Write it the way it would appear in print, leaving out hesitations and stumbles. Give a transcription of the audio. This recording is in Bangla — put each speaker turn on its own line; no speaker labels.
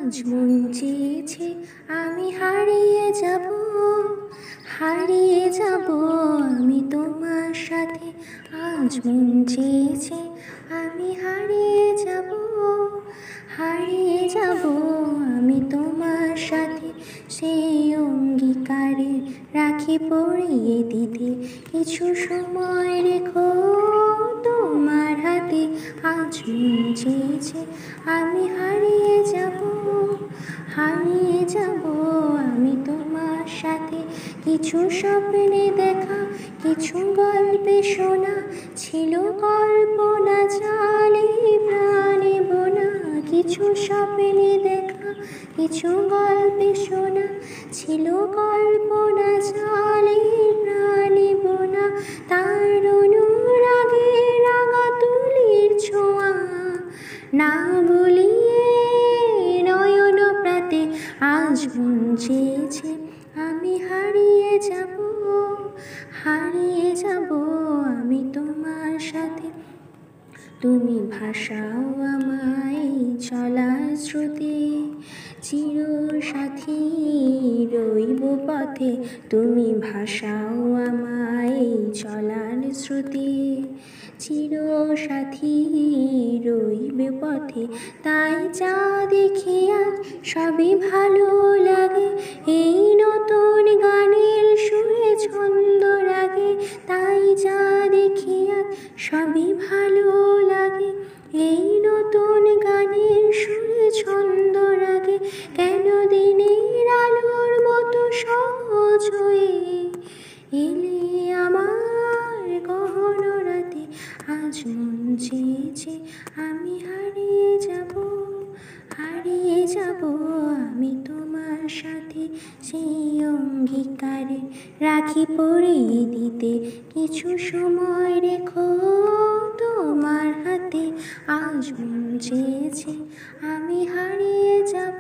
আজ মন চেয়েছে আমি হারিয়ে যাব, হারিয়ে যাব আমি তোমার সাথে। আজ মন চেয়েছে আমি হারিয়ে যাব, হারিয়ে যাব আমি তোমার সাথে। সেই অঙ্গীকারে রাখি পরিয়ে দিতে, কিছু সময় রেখো তোমার হাতে। আজ মন চেয়েছে আমি হারিয়ে যাব, হারিয়ে যাব আমি তোমার সাথে। কিছু স্বপ্নে দেখা, কিছু গল্পে শোনা, ছিল কল্পনা জালে প্রাণে বোনা। কিছু স্বপ্নে দেখা, কিছু গল্পে শোনা, ছিল কল্পনা জালে প্রাণে বোনা। তার অনুরাগে রাঙা তুলির ছোঁয়া না বলিয়ে নয়ন প্রাতে। আজ মন চেয়েছে আমি হারিয়ে যাব, হারিয়ে যাব আমি তোমার সাথে। তুমি ভাসাও আমায় চলার স্রোতে, চির সাথী রইব পথে। তুমি ভাসাও আমায় চলার স্রোতে, চির সাথী রইবে পথে। তাই যা দেখি আজ সবই ভালো লাগে, এই নতুন গানের সুরে ছন্দ রাগে। তাই যা দেখি আজ সবই ভালো লাগে, এই নতুন গানের সুরে ছন্দ রাগে। কেন দিনের আলোর মতো সহজ হয়ে এলে আমার গহন রাতে। আজ মন চেয়েছে আমি হারিয়ে যাব, হারিয়ে যাব আমি তোমার সাথে। সেই অঙ্গীকারে রাখি পরিয়ে দিতে, কিছু সময় রেখো তোমার হাতে। আজ মন চেয়েছে আমি হারিয়ে যাব।